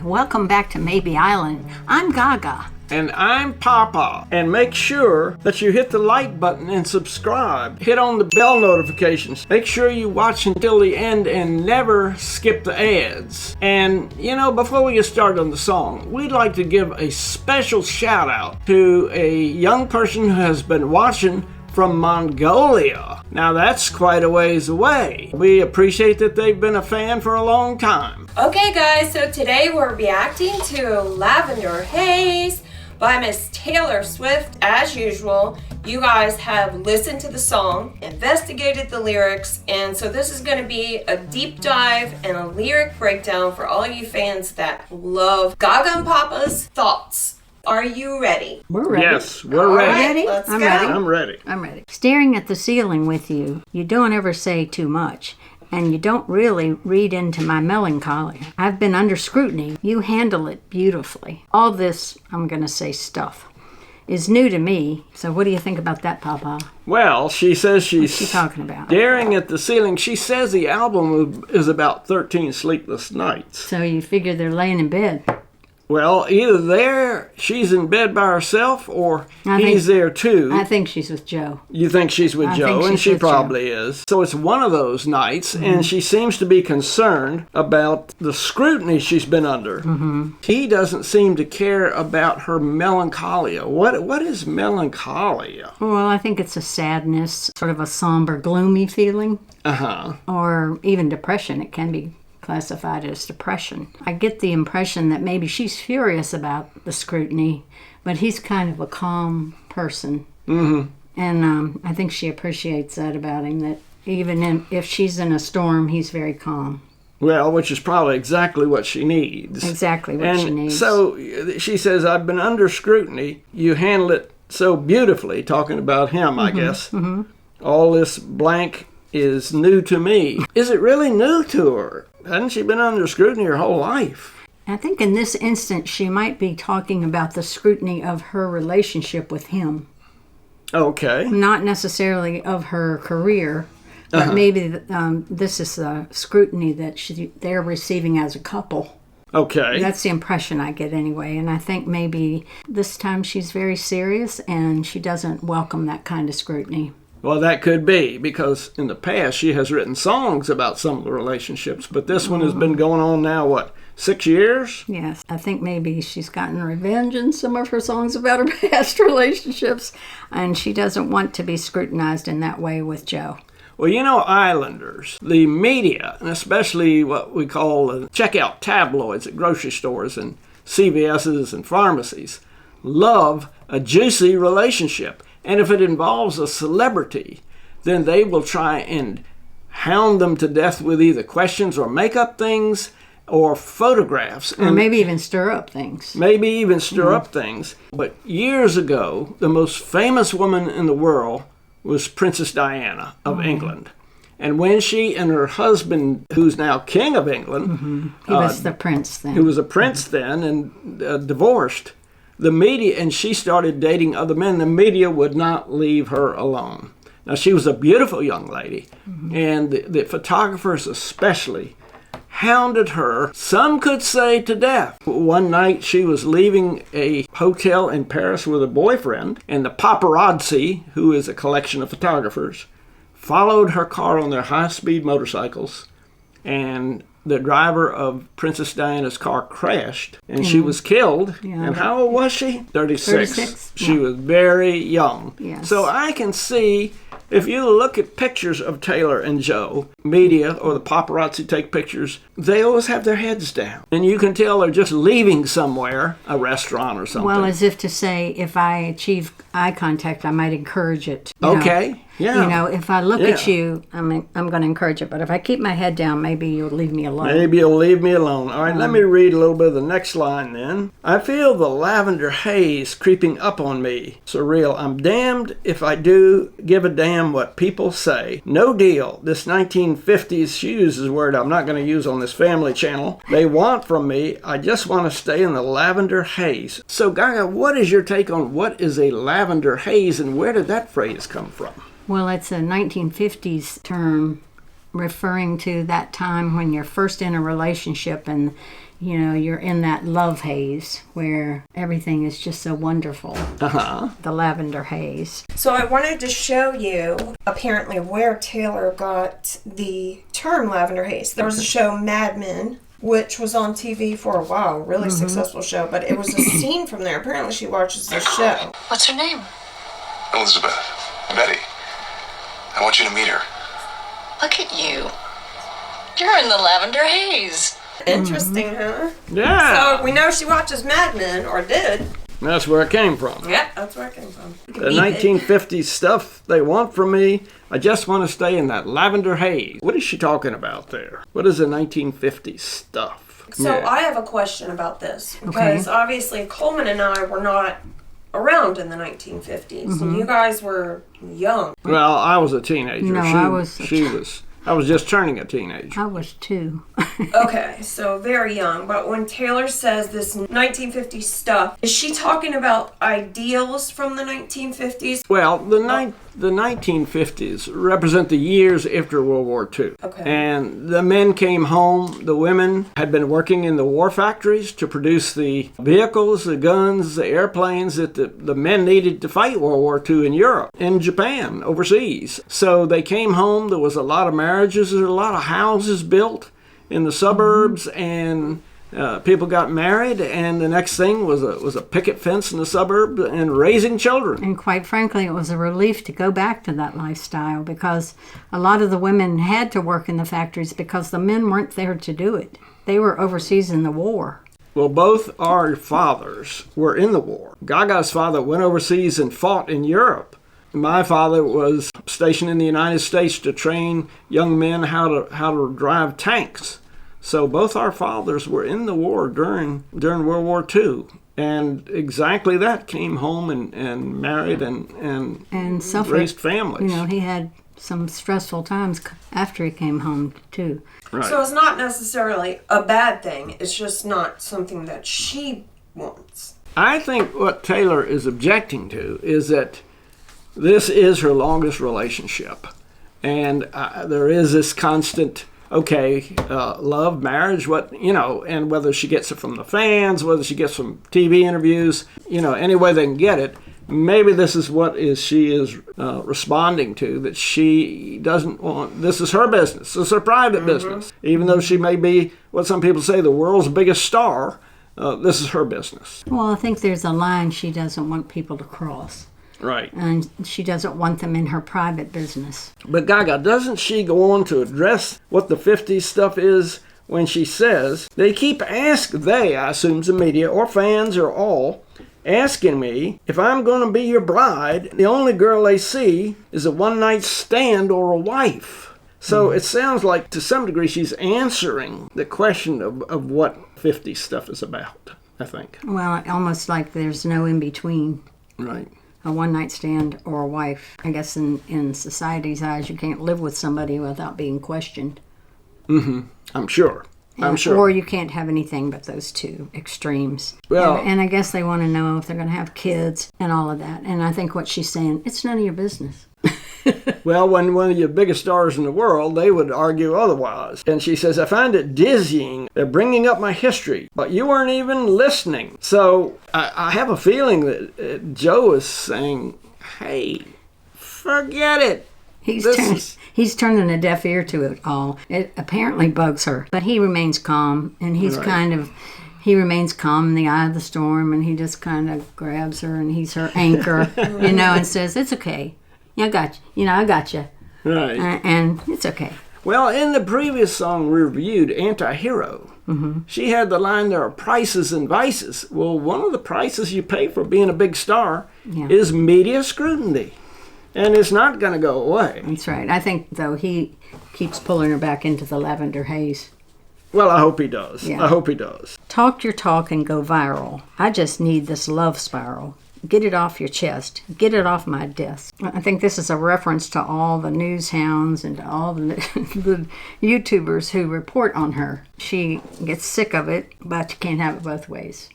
Welcome back to Mabie Island. I'm Gaga. And I'm Papa. And make sure that you hit the like button and subscribe. Hit on the bell notifications. Make sure you watch until the end and never skip the ads. And, before we get started on the song, we'd like to give a special shout out to a young person who has been watching from Mongolia. Now that's quite a ways away. We appreciate that they've been a fan for a long time. Okay guys, so today we're reacting to Lavender Haze by Miss Taylor Swift. As usual, you guys have listened to the song, investigated the lyrics, and so this is going to be a deep dive and a lyric breakdown for all you fans that love Gaga Papa's thoughts. Are you ready? We're ready. Yes, we're ready. Let's go. I'm ready. I'm ready. Staring at the ceiling with you, you don't ever say too much, and you don't really read into my melancholy. I've been under scrutiny. You handle it beautifully. All this, I'm going to say stuff, is new to me. So what do you think about that, Papa? Well, she says What's she talking about? staring at the ceiling. She says the album is about 13 sleepless nights. So you figure they're laying in bed. Well, either she's in bed by herself, or he's there too. I think she's with Joe. You think she's with Joe, and she probably is. So it's one of those nights, and she seems to be concerned about the scrutiny she's been under. He doesn't seem to care about her melancholia. What is melancholia? Well, I think it's a sadness, sort of a somber, gloomy feeling. Or even depression. It can be classified as depression. I get the impression that maybe she's furious about the scrutiny, but he's kind of a calm person. And I think she appreciates that about him, that even if she's in a storm, he's very calm. Well, which is probably exactly what she needs. Exactly what she needs. So she says, I've been under scrutiny. You handle it so beautifully, talking about him, I guess. All this blank is new to me. Is it really new to her? Hadn't she been under scrutiny her whole life? I think in this instance, she might be talking about the scrutiny of her relationship with him. Okay. Not necessarily of her career, but maybe this is the scrutiny that they're receiving as a couple. Okay. That's the impression I get anyway. And I think maybe this time she's very serious and she doesn't welcome that kind of scrutiny. Well, that could be, because in the past she has written songs about some of the relationships, but this one has been going on now, 6 years? Yes. I think maybe she's gotten revenge in some of her songs about her past relationships, and she doesn't want to be scrutinized in that way with Joe. Well, Islanders, the media, and especially what we call the checkout tabloids at grocery stores and CVS's and pharmacies, love a juicy relationship. And if it involves a celebrity, then they will try and hound them to death with either questions or make up things or photographs. Or maybe even stir up things. Up things. But years ago, the most famous woman in the world was Princess Diana of England. And when she and her husband, who's now King of England... He was the prince then. He was a prince then and divorced. The media, and she started dating other men, the media would not leave her alone. Now, she was a beautiful young lady, and the photographers especially hounded her, some could say to death. One night, she was leaving a hotel in Paris with a boyfriend, and the paparazzi, who is a collection of photographers, followed her car on their high-speed motorcycles, and the driver of Princess Diana's car crashed, and she was killed. Yeah, and how old was she? 36. She was very young. Yes. So I can see, if you look at pictures of Taylor and Joe, media or the paparazzi take pictures, they always have their heads down. And you can tell they're just leaving somewhere, a restaurant or something. Well, as if to say, if I achieve eye contact, I might encourage it. Okay. Yeah. If I look at you, I'm going to encourage it. But if I keep my head down, maybe you'll leave me alone. Maybe you'll leave me alone. All right, let me read a little bit of the next line then. I feel the lavender haze creeping up on me. Surreal. I'm damned if I do give a damn what people say. No deal. This 1950s, she uses a word I'm not going to use on this family channel. They want from me. I just want to stay in the lavender haze. So, Gaga, what is your take on what is a lavender haze and where did that phrase come from? Well, it's a 1950s term referring to that time when you're first in a relationship and you're in that love haze where everything is just so wonderful. The Lavender Haze. So I wanted to show you apparently where Taylor got the term Lavender Haze. There was a show, Mad Men, which was on TV for a while, really successful show, but it was a scene from there. Apparently she watches the show. What's her name? Elizabeth. Betty. I want you to meet her. Look at you. You're in the Lavender Haze. Interesting, huh? Yeah. So we know she watches Mad Men, or did. That's where it came from. Yeah, that's where it came from. The 1950s stuff they want from me, I just want to stay in that lavender haze. What is she talking about there? What is the 1950s stuff? So I have a question about this, because obviously Coleman and I were not around in the 1950s, and you guys were young. Well, I was a teenager. No, I was just turning a teenager. I was 2. Okay, so very young. But when Taylor says this 1950s stuff, is she talking about ideals from the 1950s? Well, the 1950s represent the years after World War II. Okay. And the men came home. The women had been working in the war factories to produce the vehicles, the guns, the airplanes that the men needed to fight World War II in Europe, in Japan, overseas. So they came home. There was a lot of marriages. There were a lot of houses built in the suburbs, and people got married, and the next thing was a picket fence in the suburb and raising children. And quite frankly, it was a relief to go back to that lifestyle, because a lot of the women had to work in the factories because the men weren't there to do it. They were overseas in the war. Well, both our fathers were in the war. Gaga's father went overseas and fought in Europe. My father was stationed in the United States to train young men how to drive tanks. So both our fathers were in the war during World War II. And exactly that, came home and married and suffered, raised families. He had some stressful times after he came home, too. Right. So it's not necessarily a bad thing. It's just not something that she wants. I think what Taylor is objecting to is that this is her longest relationship. And there is this constant, love, marriage, and whether she gets it from the fans, whether she gets from TV interviews, any way they can get it. Maybe this is what she is responding to, that she doesn't want, this is her business, this is her private business. Even though she may be, what some people say, the world's biggest star, this is her business. Well, I think there's a line she doesn't want people to cross. Right. And she doesn't want them in her private business. But Gaga, doesn't she go on to address what the 50s stuff is when she says, they keep asking, I assume the media or fans or all, asking me if I'm going to be your bride. The only girl they see is a one-night stand or a wife. So it sounds like to some degree she's answering the question of what 50s stuff is about, I think. Well, almost like there's no in-between. Right. A one-night stand or a wife. I guess in society's eyes, you can't live with somebody without being questioned. I'm sure. Or you can't have anything but those two extremes. Well, and I guess they want to know if they're going to have kids and all of that. And I think what she's saying, it's none of your business. Well, when one of your biggest stars in the world, they would argue otherwise. And she says, I find it dizzying. They're bringing up my history, but you weren't even listening. So I have a feeling that Joe is saying, hey, forget it. He's turning a deaf ear to it all. It apparently bugs her, but he remains calm, and he's he remains calm in the eye of the storm, and he just kind of grabs her, and he's her anchor, and says, it's okay. I got you. I got you. Right. And it's okay. Well, in the previous song we reviewed, Anti-Hero, she had the line, there are prices and vices. Well, one of the prices you pay for being a big star is media scrutiny. And it's not going to go away. That's right. I think, though, he keeps pulling her back into the Lavender Haze. Well, I hope he does. Yeah. I hope he does. Talk your talk and go viral. I just need this love spiral. Get it off your chest. Get it off my desk. I think this is a reference to all the news hounds and to all the YouTubers who report on her. She gets sick of it, but you can't have it both ways.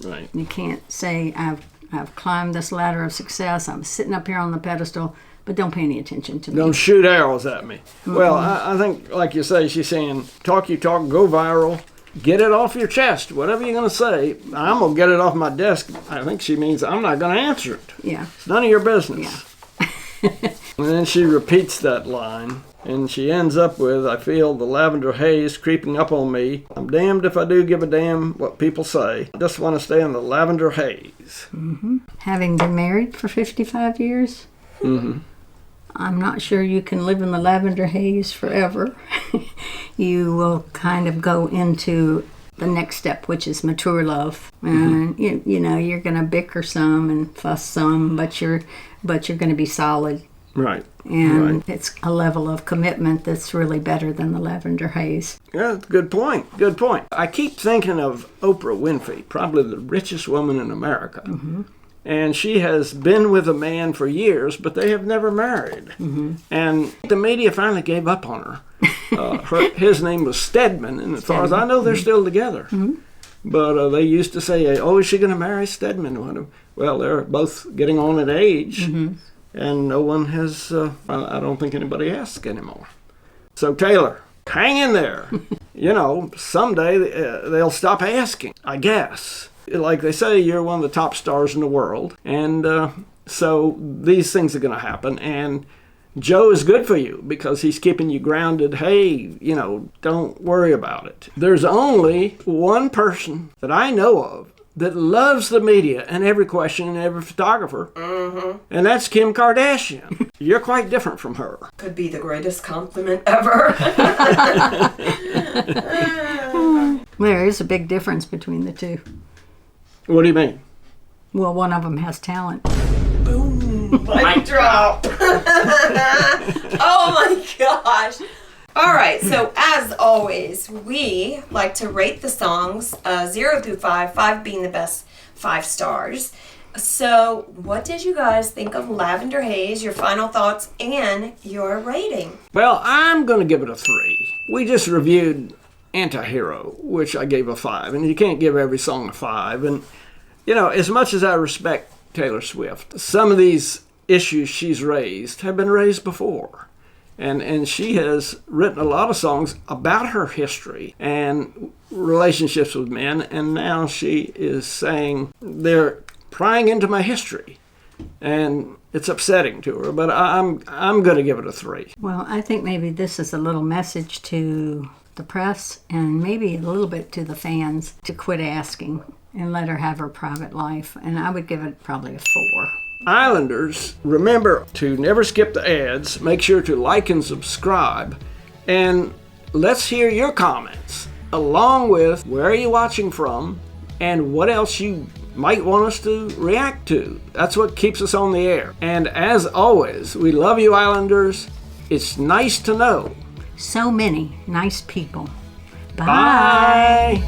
Right. You can't say, I've climbed this ladder of success. I'm sitting up here on the pedestal, but don't pay any attention to me. Don't shoot arrows at me. Well, I think, like you say, she's saying, talk your talk, go viral. Get it off your chest. Whatever you're going to say, I'm going to get it off my desk. I think she means I'm not going to answer it. Yeah. It's none of your business. Yeah. And then she repeats that line, and she ends up with, I feel the lavender haze creeping up on me. I'm damned if I do give a damn what people say. I just want to stay in the lavender haze. Mm-hmm. Having been married for 55 years, I'm not sure you can live in the lavender haze forever. You will kind of go into the next step, which is mature love. And you know, you're going to bicker some and fuss some, but you're going to be solid. Right. And it's a level of commitment that's really better than the lavender haze. Yeah, good point. Good point. I keep thinking of Oprah Winfrey, probably the richest woman in America. And she has been with a man for years, but they have never married. And the media finally gave up on her. His name was Stedman, and as far as I know, they're still together. But they used to say, oh, is she going to marry Stedman? Well, they're both getting on in age, and no one has, I don't think anybody asks anymore. So, Taylor, hang in there. You know, someday they'll stop asking, I guess. Like they say, you're one of the top stars in the world, and so these things are going to happen, and Joe is good for you because he's keeping you grounded. Hey, you know, don't worry about it. There's only one person that I know of that loves the media and every question and every photographer, and that's Kim Kardashian. You're quite different from her. Could be the greatest compliment ever. There is a big difference between the two. What do you mean? Well, one of them has talent. Boom. Mic drop. Oh my gosh. All right, so as always, we like to rate the songs 0 through 5, 5 being the best 5 stars. So what did you guys think of Lavender Haze, your final thoughts, and your rating? Well, I'm going to give it a 3. We just reviewed Anti-Hero, which I gave a 5, and you can't give every song a 5. And, you know, as much as I respect Taylor Swift, some of these issues she's raised have been raised before. And she has written a lot of songs about her history and relationships with men, and now she is saying they're prying into my history, and it's upsetting to her. But I'm going to give it a 3. Well, I think maybe this is a little message to the press and maybe a little bit to the fans to quit asking and let her have her private life. And I would give it probably a 4. Islanders, remember to never skip the ads. Make sure to like and subscribe. And let's hear your comments, along with where are you watching from and what else you might want us to react to. That's what keeps us on the air. And as always, we love you, Islanders. It's nice to know So many nice people. Bye.